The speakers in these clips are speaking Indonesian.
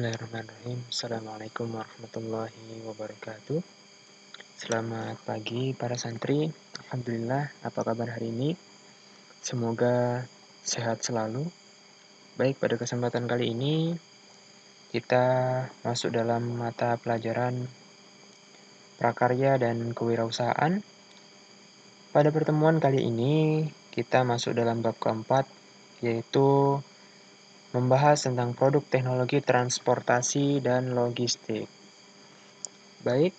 Bismillahirrahmanirrahim. Assalamualaikum warahmatullahi wabarakatuh. Selamat pagi para santri. Alhamdulillah, apa kabar hari ini? Semoga sehat selalu. Baik, pada kesempatan kali ini kita masuk dalam mata pelajaran prakarya dan kewirausahaan. Pada pertemuan kali ini kita masuk dalam bab keempat, yaitu membahas tentang produk teknologi transportasi dan logistik. Baik,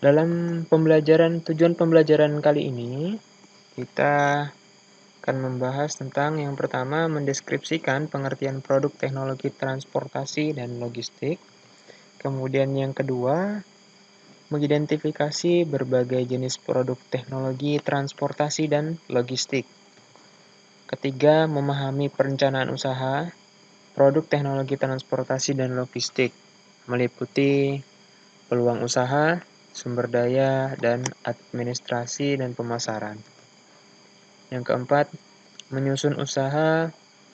dalam tujuan pembelajaran kali ini, kita akan membahas tentang yang pertama, mendeskripsikan pengertian produk teknologi transportasi dan logistik. Kemudian yang kedua, mengidentifikasi berbagai jenis produk teknologi transportasi dan logistik. Ketiga, memahami perencanaan usaha, produk teknologi transportasi dan logistik, meliputi peluang usaha, sumber daya, dan administrasi dan pemasaran. Yang keempat, menyusun usaha,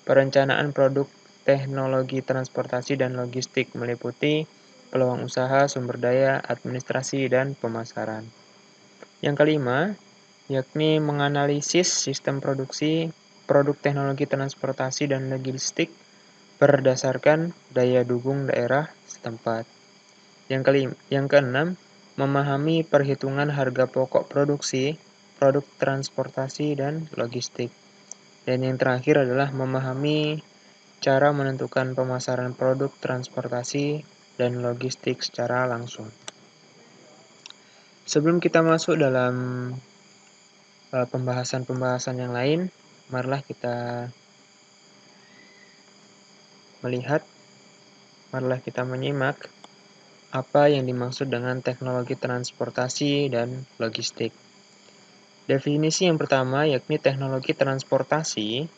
perencanaan produk teknologi transportasi dan logistik, meliputi peluang usaha, sumber daya, administrasi, dan pemasaran. Yang kelima, yakni menganalisis sistem produksi produk teknologi transportasi dan logistik berdasarkan daya dukung daerah setempat. Yang keenam, memahami perhitungan harga pokok produksi, produk transportasi, dan logistik. Dan yang terakhir adalah memahami cara menentukan pemasaran produk transportasi dan logistik secara langsung. Sebelum kita masuk dalam pembahasan-pembahasan yang lain, marilah kita menyimak apa yang dimaksud dengan teknologi transportasi dan logistik. Definisi yang pertama yakni teknologi transportasi,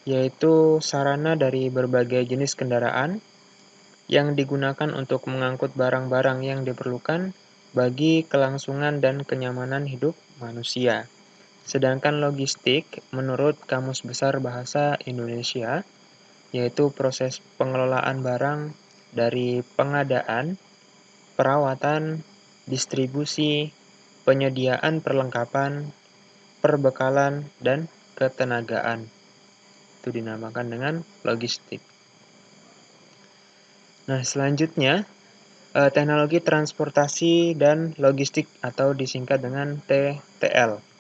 yaitu sarana dari berbagai jenis kendaraan yang digunakan untuk mengangkut barang-barang yang diperlukan bagi kelangsungan dan kenyamanan hidup manusia. Sedangkan logistik, menurut Kamus Besar Bahasa Indonesia, yaitu proses pengelolaan barang dari pengadaan, perawatan, distribusi, penyediaan perlengkapan, perbekalan, dan ketenagaan. Itu dinamakan dengan logistik. Nah, selanjutnya, teknologi transportasi dan logistik atau disingkat dengan TTL.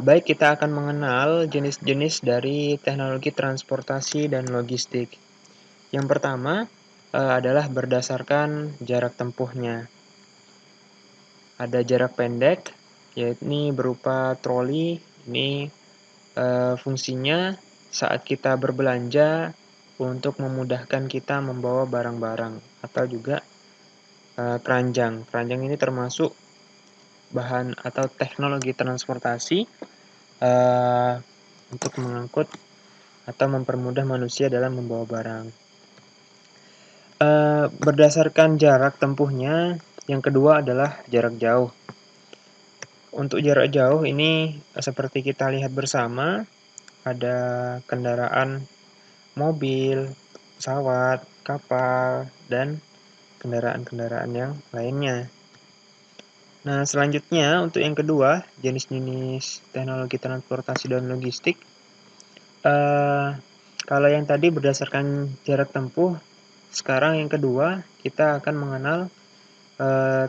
Baik, kita akan mengenal jenis-jenis dari teknologi transportasi dan logistik. Yang pertama adalah berdasarkan jarak tempuhnya. Ada jarak pendek, yakni berupa troli. Ini fungsinya saat kita berbelanja untuk memudahkan kita membawa barang-barang, atau juga keranjang. Keranjang ini termasuk bahan atau teknologi transportasi untuk mengangkut atau mempermudah manusia dalam membawa barang. Berdasarkan jarak tempuhnya, yang kedua adalah jarak jauh. Untuk jarak jauh ini seperti kita lihat bersama, ada kendaraan mobil, pesawat, kapal, dan kendaraan-kendaraan yang lainnya. Nah, selanjutnya untuk yang kedua, jenis-jenis teknologi transportasi dan logistik. Kalau yang tadi berdasarkan jarak tempuh, sekarang yang kedua kita akan mengenal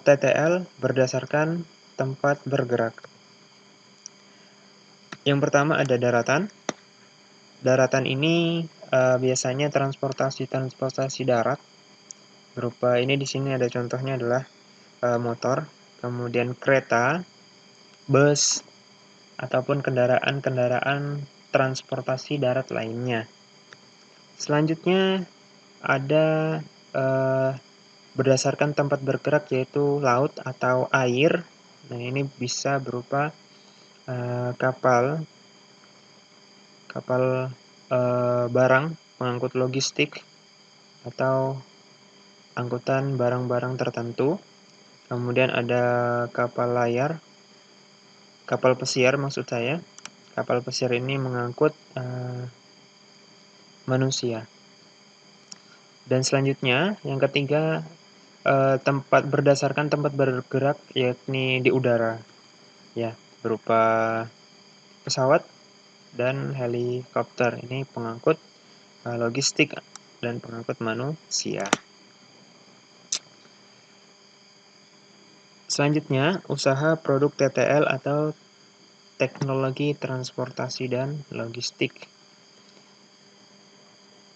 TTL berdasarkan tempat bergerak. Yang pertama ada daratan. Daratan ini biasanya transportasi darat. Berupa ini di sini ada contohnya adalah motor, kemudian kereta, bus, ataupun kendaraan-kendaraan transportasi darat lainnya. Selanjutnya ada berdasarkan tempat bergerak, yaitu laut atau air. Nah, ini bisa berupa kapal barang pengangkut logistik atau angkutan barang-barang tertentu. Kemudian ada kapal pesiar maksud saya. Kapal pesiar ini manusia. Dan selanjutnya, yang ketiga, berdasarkan tempat bergerak, yakni di udara, ya, berupa pesawat dan helikopter. Ini pengangkut logistik dan pengangkut manusia. Selanjutnya, usaha produk TTL atau teknologi transportasi dan logistik.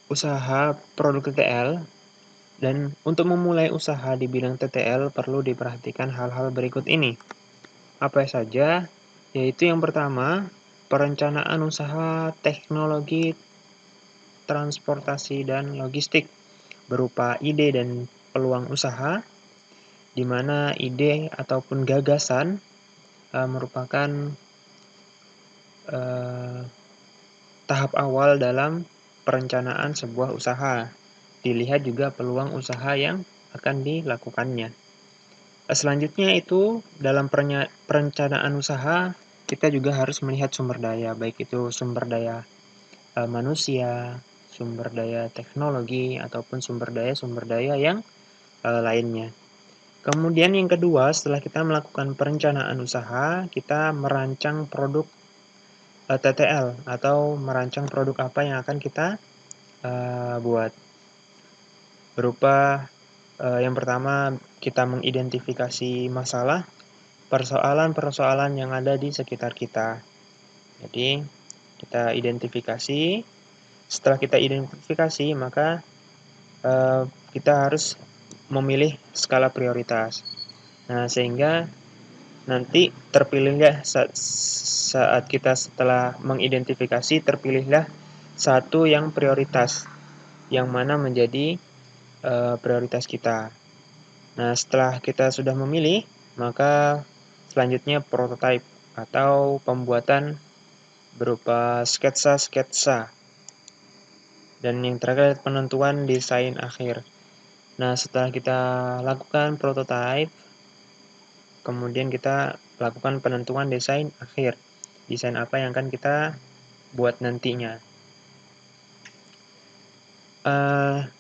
Usaha produk TTL, dan untuk memulai usaha di bidang TTL perlu diperhatikan hal-hal berikut ini. Apa saja? Yaitu yang pertama, perencanaan usaha teknologi transportasi dan logistik berupa ide dan peluang usaha, di mana ide ataupun gagasan merupakan tahap awal dalam perencanaan sebuah usaha. Dilihat juga peluang usaha yang akan dilakukannya. Selanjutnya itu dalam perencanaan usaha kita juga harus melihat sumber daya, baik itu sumber daya manusia, sumber daya teknologi, ataupun sumber daya yang lainnya. Kemudian yang kedua, setelah kita melakukan perencanaan usaha, kita merancang produk TTL atau merancang produk apa yang akan kita buat. Berupa yang pertama, kita mengidentifikasi masalah, persoalan-persoalan yang ada di sekitar kita. Jadi, kita identifikasi. Setelah kita identifikasi, maka kita harus memilih skala prioritas. Nah, sehingga nanti terpilihlah saat kita setelah mengidentifikasi, terpilihlah satu yang prioritas, yang mana menjadi prioritas kita. Nah, setelah kita sudah memilih, maka selanjutnya prototype atau pembuatan berupa sketsa-sketsa. Dan yang terakhir penentuan desain akhir. Nah, setelah kita lakukan prototype, kemudian kita lakukan penentuan desain akhir. Desain apa yang akan kita buat nantinya.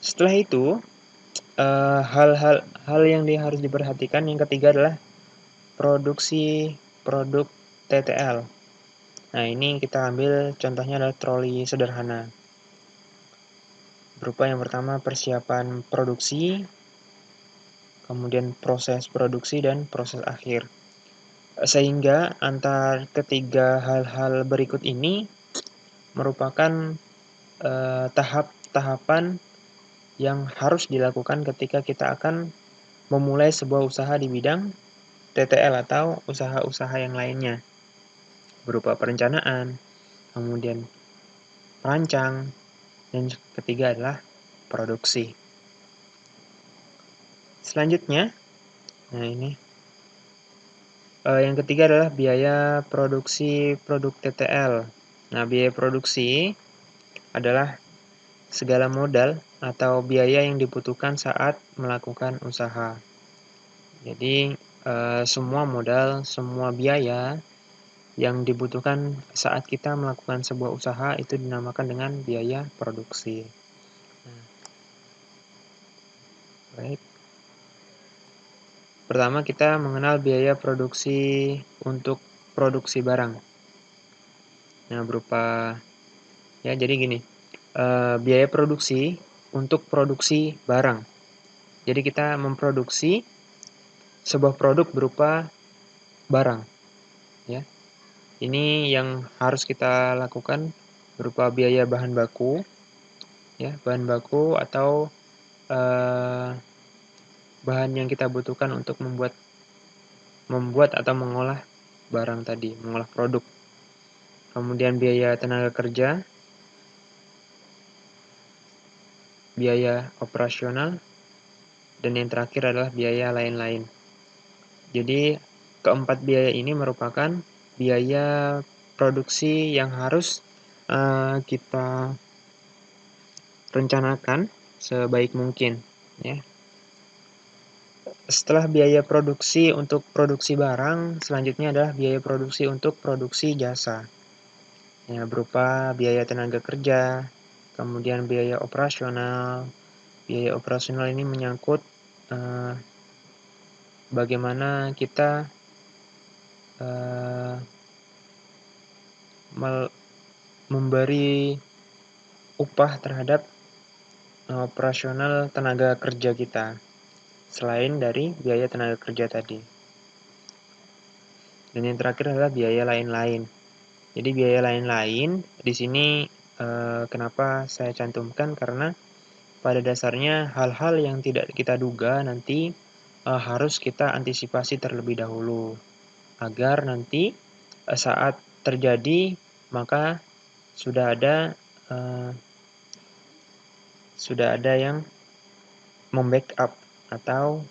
Setelah itu, hal yang harus diperhatikan yang ketiga adalah produksi produk TTL. Nah, ini kita ambil contohnya adalah troli sederhana. Berupa yang pertama persiapan produksi, kemudian proses produksi dan proses akhir. Sehingga antar ketiga hal-hal berikut ini merupakan tahap-tahapan yang harus dilakukan ketika kita akan memulai sebuah usaha di bidang TTL atau usaha-usaha yang lainnya. Berupa perencanaan, kemudian perancang, dan ketiga adalah produksi. Selanjutnya, nah ini yang ketiga adalah biaya produksi produk TTL. Nah, biaya produksi adalah segala modal atau biaya yang dibutuhkan saat melakukan usaha. Jadi, semua modal, semua biaya yang dibutuhkan saat kita melakukan sebuah usaha itu dinamakan dengan biaya produksi. Baik. Pertama, kita mengenal biaya produksi untuk produksi barang. Nah, berupa, ya jadi gini, biaya produksi untuk produksi barang. Jadi kita memproduksi sebuah produk berupa barang, ya. Ini yang harus kita lakukan berupa biaya bahan baku, ya, bahan baku atau bahan yang kita butuhkan untuk membuat atau mengolah barang tadi, mengolah produk. Kemudian biaya tenaga kerja, biaya operasional, dan yang terakhir adalah biaya lain-lain. Jadi, keempat biaya ini merupakan biaya produksi yang harus kita rencanakan sebaik mungkin, ya. Setelah biaya produksi untuk produksi barang, selanjutnya adalah biaya produksi untuk produksi jasa. Ya, berupa biaya tenaga kerja, kemudian biaya operasional. Biaya operasional ini menyangkut bagaimana kita memberi upah terhadap operasional tenaga kerja kita, selain dari biaya tenaga kerja tadi. Dan yang terakhir adalah biaya lain-lain. Jadi biaya lain-lain di sini kenapa saya cantumkan, karena pada dasarnya hal-hal yang tidak kita duga nanti harus kita antisipasi terlebih dahulu, agar nanti saat terjadi maka sudah ada yang membackup atau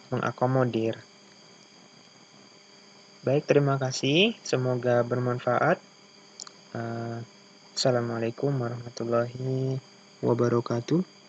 mengakomodir. Baik, terima kasih. Semoga bermanfaat. Assalamualaikum warahmatullahi wabarakatuh.